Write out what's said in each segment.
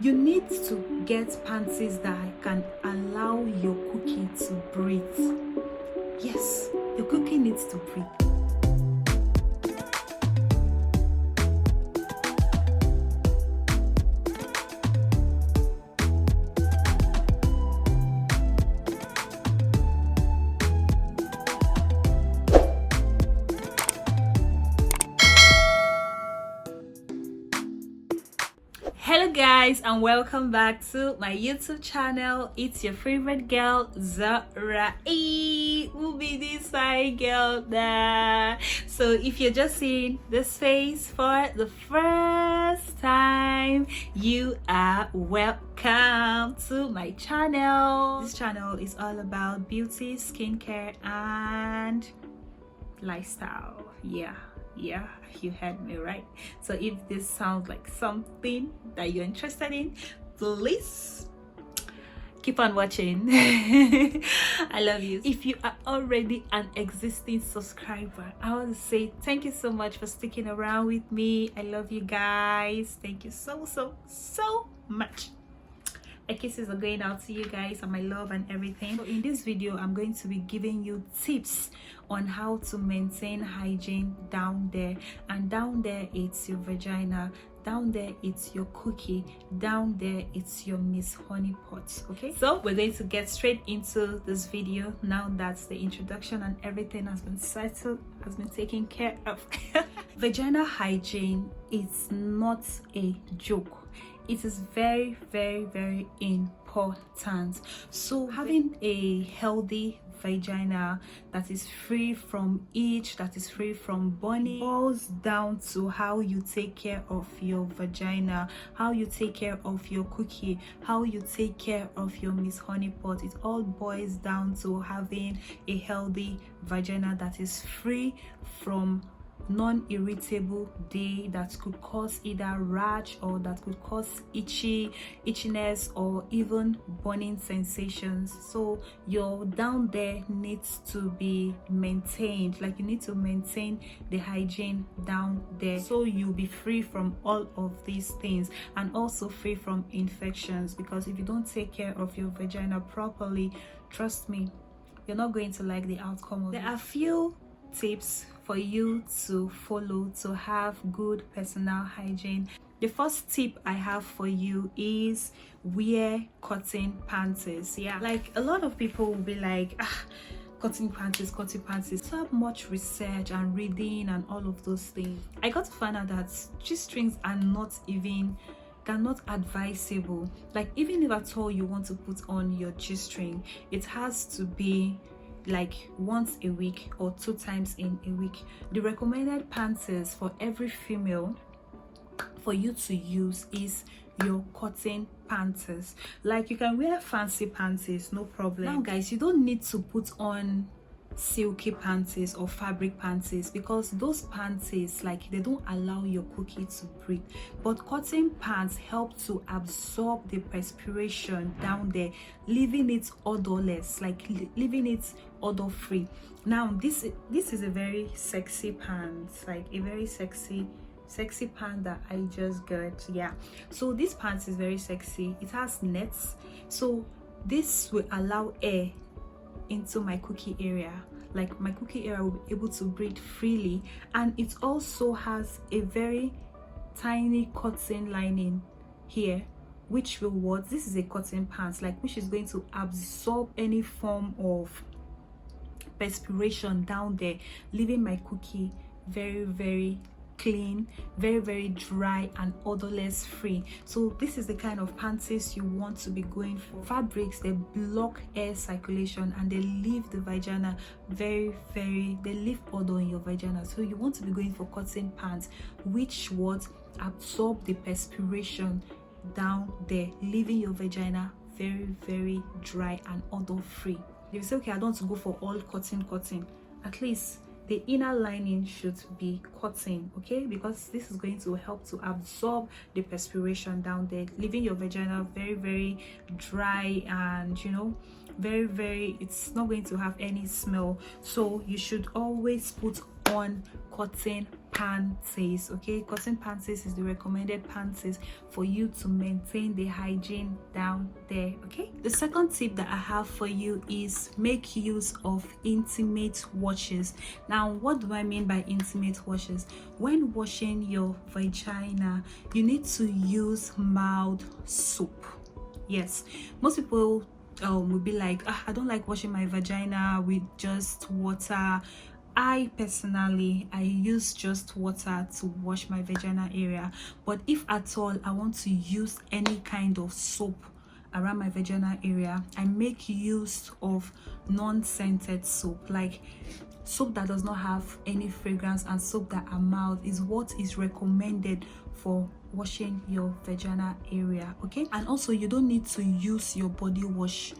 You need to get panties that can allow your cookie to breathe. Yes, your cookie needs to breathe. Hello guys, and welcome back to my YouTube channel. It's your favorite girl Zara. Who be this side girl there? So if you're just seeing this face for the first time, you are welcome to my channel. This channel is all about beauty, skincare, and lifestyle. Yeah, you heard me right. So if this sounds like something that you're interested in, please keep on watching. I love you. If you are already an existing subscriber, I want to say thank you so much for sticking around with me. I love you guys. Thank you so much. My kisses are going out to you guys and my love and everything. So in this video, I'm going to be giving you tips on how to maintain hygiene down there. And down there, it's your vagina. Down there, it's your cookie. Down there, it's your Miss Honey Pot. Okay, so we're going to get straight into this video now that the introduction and everything has been settled, has been taken care of. Vagina hygiene is not a joke. It is very important. So having a healthy vagina that is free from itch, that is free from burning, boils down to how you take care of your vagina, how you take care of your cookie, how you take care of your Miss Honey Pot. It all boils down to having a healthy vagina that is free from non-irritable day that could cause either rash or that could cause itchiness or even burning sensations. So your down there needs to be maintained. Like, you need to maintain the hygiene down there so you'll be free from all of these things and also free from infections, because if you don't take care of your vagina properly, trust me, you're not going to like the outcome of it. There are few tips for you to follow to have good personal hygiene. The first tip I have for you is wear cotton panties. Yeah, like a lot of people will be like, cotton panties. So have much research and reading and all of those things, I got to find out that G-strings are they're not advisable. Like, even if at all you want to put on your G-string, it has to be like once a week or 2 times in a week. The recommended panties for every female for you to use is your cotton panties. Like, you can wear fancy panties, no problem. Now guys, you don't need to put on silky panties or fabric panties, because those panties, like, they don't allow your cookie to breathe. But cotton pants help to absorb the perspiration down there, leaving it odorless, like leaving it odor free. Now this is a very sexy pants, like a very sexy pant that I just got. Yeah, so this pants is very sexy. It has nets, so this will allow air into my cookie area. Like, my cookie area will be able to breathe freely, and it also has a very tiny cotton lining here, which will what, this is a cotton pants, like, which is going to absorb any form of perspiration down there, leaving my cookie very clean, very dry and odorless free. So this is the kind of panties you want to be going for. Fabrics, they block air circulation and they leave the vagina they leave odor in your vagina. So you want to be going for cotton pants, which would absorb the perspiration down there, leaving your vagina very dry and odor free. If you say, okay, I don't want to go for all cotton, at least the inner lining should be cotton, okay, because this is going to help to absorb the perspiration down there, leaving your vagina very dry and, you know, very it's not going to have any smell. So you should always put on cotton panties. Okay, cotton panties is the recommended panties for you to maintain the hygiene down there. Okay, the second tip that I have for you is make use of intimate washes. Now, what do I mean by intimate washes? When washing your vagina, you need to use mild soap. Yes, most people will be like, I don't like washing my vagina with just water. I personally, I use just water to wash my vagina area, but if at all I want to use any kind of soap around my vagina area, I make use of non-scented soap, like soap that does not have any fragrance, and soap that are mild is what is recommended for washing your vagina area. Okay, and also you don't need to use your body wash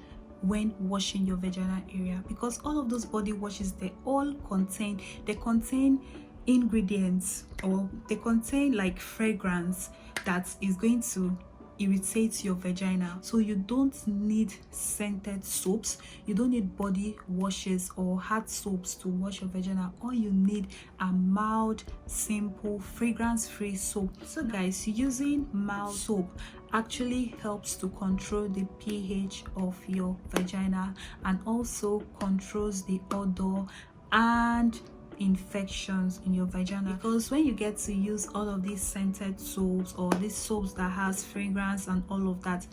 when washing your vaginal area, because all of those body washes, they contain ingredients, or they contain like fragrance that is going to irritate your vagina. So you don't need scented soaps, you don't need body washes or hard soaps to wash your vagina. All you need are mild, simple, fragrance-free soap. So guys, using mild soap actually helps to control the pH of your vagina, and also controls the odor and infections in your vagina. Because when you get to use all of these scented soaps, or these soaps that has fragrance and all of that,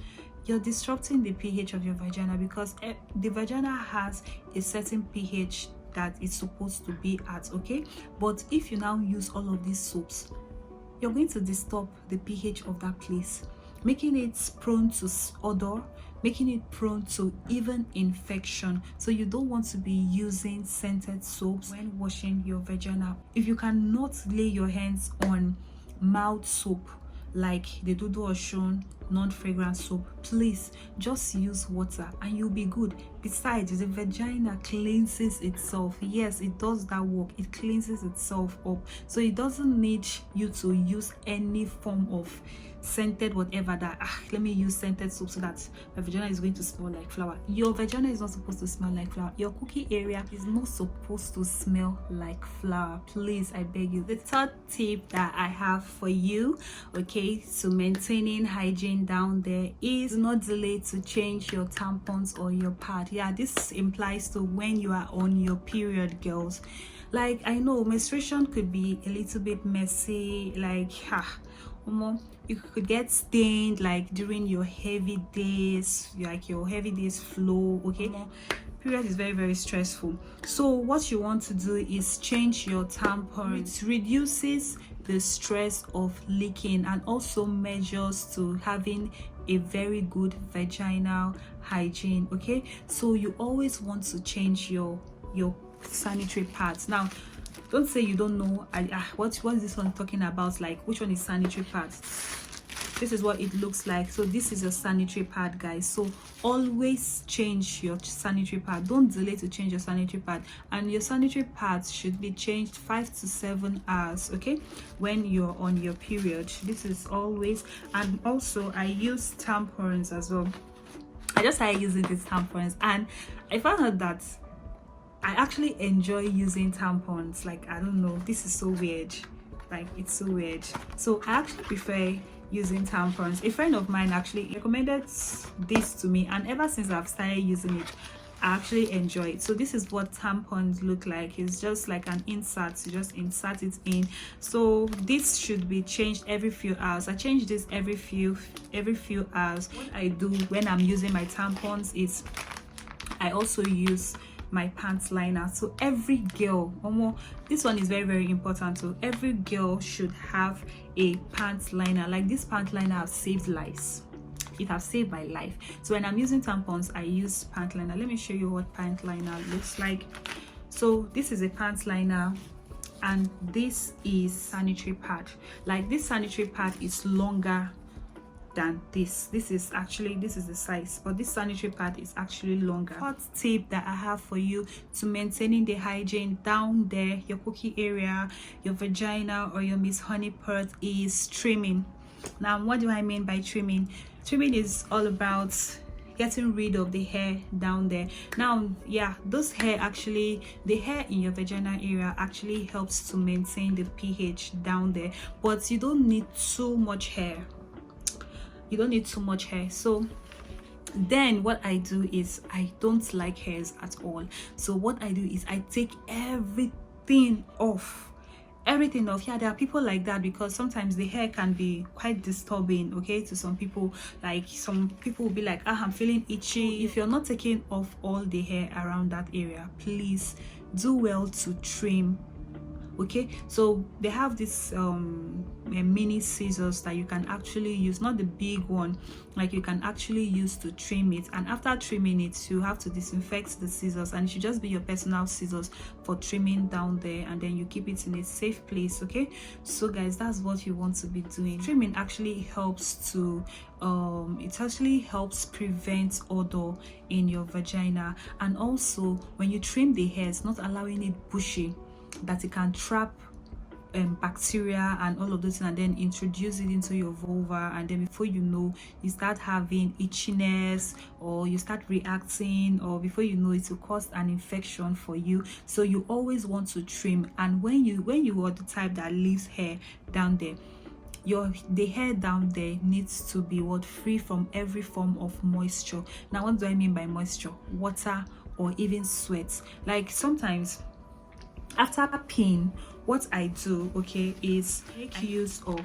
you're disrupting the pH of your vagina, because the vagina has a certain pH that it's supposed to be at. Okay, but if you now use all of these soaps, you're going to disturb the pH of that place, making it prone to odor, making it prone to even infection. So you don't want to be using scented soaps when washing your vagina. If you cannot lay your hands on mild soap like the Dudu Oshun non-fragrance soap, please just use water and you'll be good. Besides, the vagina cleanses itself. Yes, it does that work. It cleanses itself up, so it doesn't need you to use any form of scented whatever that let me use scented soap so that my vagina is going to smell like flower. Your vagina is not supposed to smell like flower. Your cookie area is not supposed to smell like flower. Please, I beg you. The third tip that I have for you, okay, to maintaining hygiene down there, is not delay to change your tampons or your pad. Yeah, this implies to when you are on your period, girls. Like, I know menstruation could be a little bit messy, like you could get stained like during your heavy days, like your heavy days flow. Okay, period is very, very stressful. So what you want to do is change your tampon. It reduces the stress of leaking, and also measures to having a very good vaginal hygiene. Okay, so you always want to change your sanitary pads. Now, don't say you don't know. What is this one talking about? Like, which one is sanitary pads? This is what it looks like. So this is your sanitary pad, guys. So always change your sanitary pad. Don't delay to change your sanitary pad, and your sanitary pads should be changed 5 to 7 hours, okay, when you're on your period. This is always. And also I use tampons as well. I just started using these tampons, and I found out that I actually enjoy using tampons. Like, I don't know, this is so weird. Like, it's so weird. So I actually prefer using tampons. A friend of mine actually recommended this to me, and ever since I've started using it, I actually enjoy it. So this is what tampons look like. It's just like an insert. You just insert it in. So this should be changed every few hours. I change this every few hours. What I do when I'm using my tampons is I also use my pants liner. So every girl, this one is very, very important. So every girl should have a pants liner. Like, this pant liner has saved lives. It has saved my life. So when I'm using tampons, I use pant liner. Let me show you what pant liner looks like. So this is a pants liner, and this is sanitary pad. Like, this sanitary pad is longer than this is the size, but this sanitary pad is actually longer. Fourth tip that I have for you to maintaining the hygiene down there, your cookie area, your vagina, or your Miss Honey part, is trimming. Now, what do I mean by trimming? Trimming is all about getting rid of the hair down there. Now, yeah, those hair actually, the hair in your vaginal area actually helps to maintain the pH down there, but you don't need too much hair. You don't need too much hair. So then what I do is, I don't like hairs at all. So what I do is I take everything off. Yeah, there are people like that, because sometimes the hair can be quite disturbing, okay, to some people. Like some people will be like, ah, I'm feeling itchy. If you're not taking off all the hair around that area, please do well to trim. Okay, so they have this mini scissors that you can actually use, not the big one, like you can actually use to trim it. And after trimming it, you have to disinfect the scissors, and it should just be your personal scissors for trimming down there, and then you keep it in a safe place. Okay, so guys, that's what you want to be doing. Trimming actually helps to it actually helps prevent odor in your vagina, and also when you trim the hair, it's not allowing it bushy, that it can trap bacteria and all of those, and then introduce it into your vulva, and then before you know, you start having itchiness, or you start reacting, or before you know, it will cause an infection for you. So you always want to trim. And when you are the type that leaves hair down there, the hair down there needs to be free from every form of moisture. Now, what do I mean by moisture? Water or even sweat. Like sometimes after peeing, what I do, okay, is make use of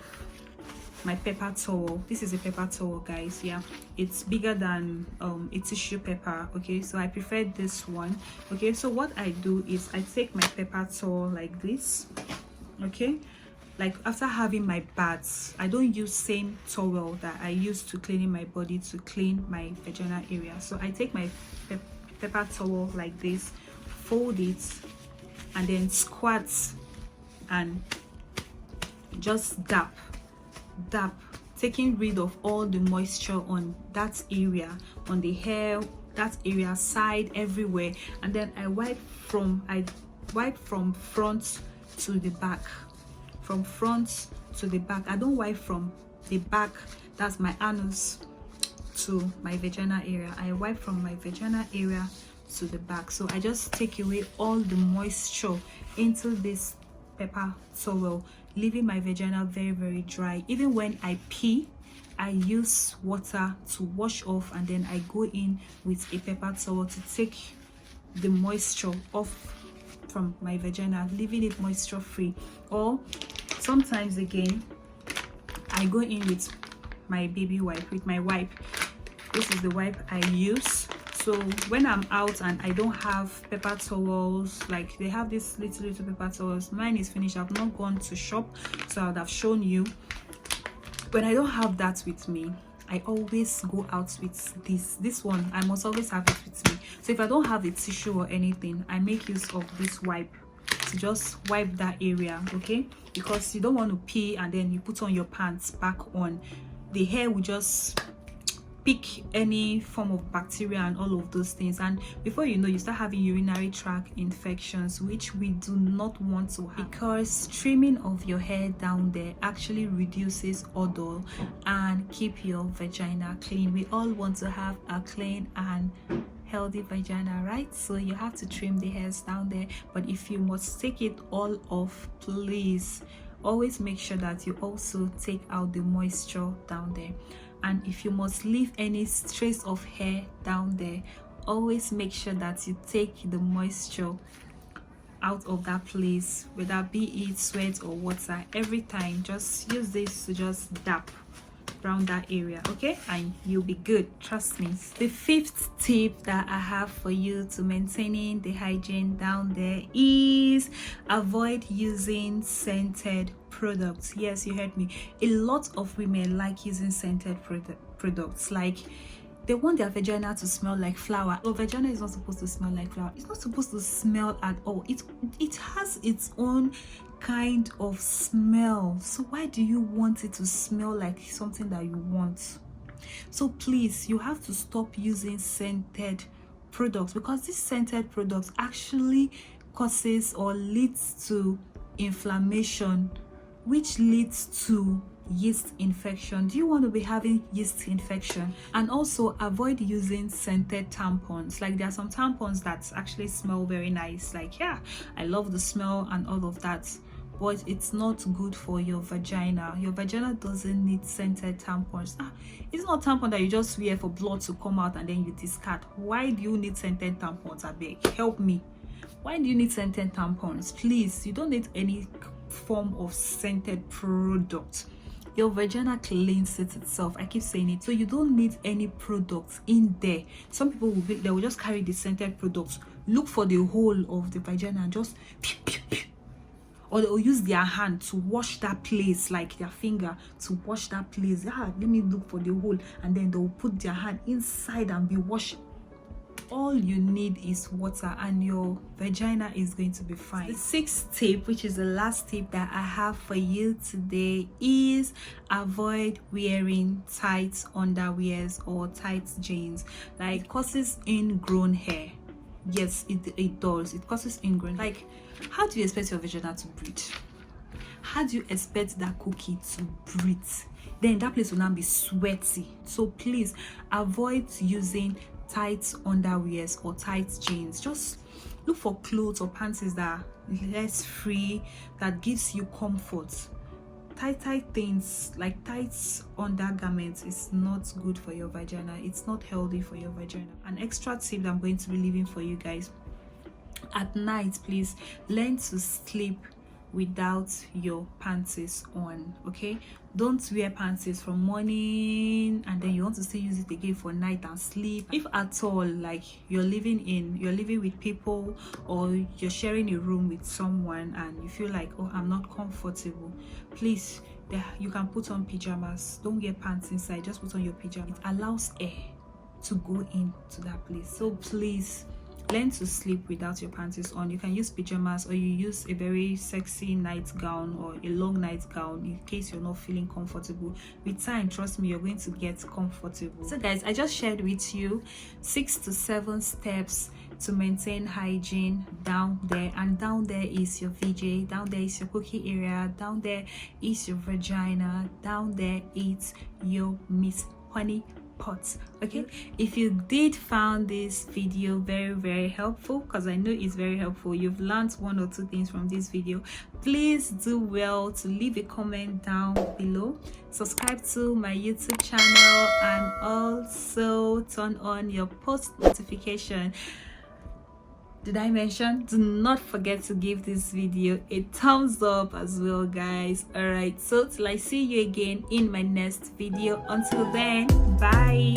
my paper towel. This is a paper towel, guys. Yeah, it's bigger than a tissue paper. Okay, so I prefer this one. Okay, so what I do is I take my paper towel like this. Okay, like after having my baths, I don't use same towel that I use to cleaning my body to clean my vaginal area. So I take my paper towel like this, fold it, and then squat and just dab, taking rid of all the moisture on that area, on the hair, that area, side, everywhere. And then I wipe from front to the back, from front to the back. I don't wipe from the back, that's my anus, to my vaginal area. I wipe from my vaginal area to the back. So I just take away all the moisture into this paper towel, leaving my vagina very, very dry. Even when I pee, I use water to wash off, and then I go in with a paper towel to take the moisture off from my vagina, leaving it moisture free. Or sometimes again, I go in with my baby wipe, with my wipe. This is the wipe I use. So when I'm out and I don't have paper towels, like they have this little paper towels, mine is finished, I've not gone to shop, so I would have shown you. When I don't have that with me, I always go out with this one. I must always have it with me. So if I don't have a tissue or anything, I make use of this wipe to just wipe that area. Okay, because you don't want to pee and then you put on your pants back on, the hair will just pick any form of bacteria and all of those things, and before you know, you start having urinary tract infections, which we do not want to have. Because trimming of your hair down there actually reduces odor and keep your vagina clean. We all want to have a clean and healthy vagina, right? So you have to trim the hairs down there, but if you must take it all off, please always make sure that you also take out the moisture down there. And if you must leave any trace of hair down there, always make sure that you take the moisture out of that place, whether be it sweat or water. Every time, just use this to just dab around that area, okay, and you'll be good, trust me. The fifth tip that I have for you to maintaining the hygiene down there is avoid using scented products. Yes, you heard me. A lot of women like using scented products. Like they want their vagina to smell like flower. Your vagina is not supposed to smell like flower. It's not supposed to smell at all. It has its own kind of smell. So why do you want it to smell like something that you want? So please, you have to stop using scented products, because these scented products actually causes or leads to inflammation, which leads to yeast infection? Do you want to be having yeast infection? And also avoid using scented tampons. Like there are some tampons that actually smell very nice, like yeah, I love the smell and all of that, but it's not good for your vagina. Your vagina doesn't need scented tampons. It's not a tampon that you just wear for blood to come out and then you discard. Why do you need scented tampons? I beg, help me. Why do you need scented tampons? Please, you don't need any form of scented product. Your vagina cleanses itself. I keep saying it. So you don't need any products in there. Some people they will just carry the scented products, look for the hole of the vagina and just pew, pew, pew. Or they'll use their hand to wash that place, like their finger to wash that place. Let me look for the hole, and then they'll put their hand inside and be washing. All you need is water and your vagina is going to be fine. The sixth tip, which is the last tip that I have for you today, is avoid wearing tight underwears or tight jeans. Like, it causes ingrown hair. Yes, it does. It causes ingrown. Like, how do you expect your vagina to breathe? How do you expect that cookie to breathe? Then that place will now be sweaty. So please avoid using tight underwears or tight jeans. Just look for clothes or panties that are less free, that gives you comfort. Tight things like tight undergarments is not good for your vagina. It's not healthy for your vagina. An extra tip that I'm going to be leaving for you guys: at night, please learn to sleep without your panties on. Okay, don't wear panties from morning and then you want to still use it again for night and sleep. If at all, like you're living with people or you're sharing a room with someone and you feel like, oh, I'm not comfortable, please, you can put on pajamas. Don't wear pants inside, just put on your pajamas. It allows air to go into that place. So please learn to sleep without your panties on. You can use pajamas, or you use a very sexy nightgown or a long nightgown in case you're not feeling comfortable. With time, trust me, you're going to get comfortable. So guys, I just shared with you 6 to 7 steps to maintain hygiene down there. And down there is your VJ, down there is your cookie area, down there is your vagina, down there is your Miss Honey Pot. Okay, if you did found this video very helpful, because I know it's very helpful, you've learned 1 or 2 things from this video, please do well to leave a comment down below, subscribe to my YouTube channel, and also turn on your post notification. Did I mention? Do not forget to give this video a thumbs up as well, guys. All right, so till I see you again in my next video, until then, bye.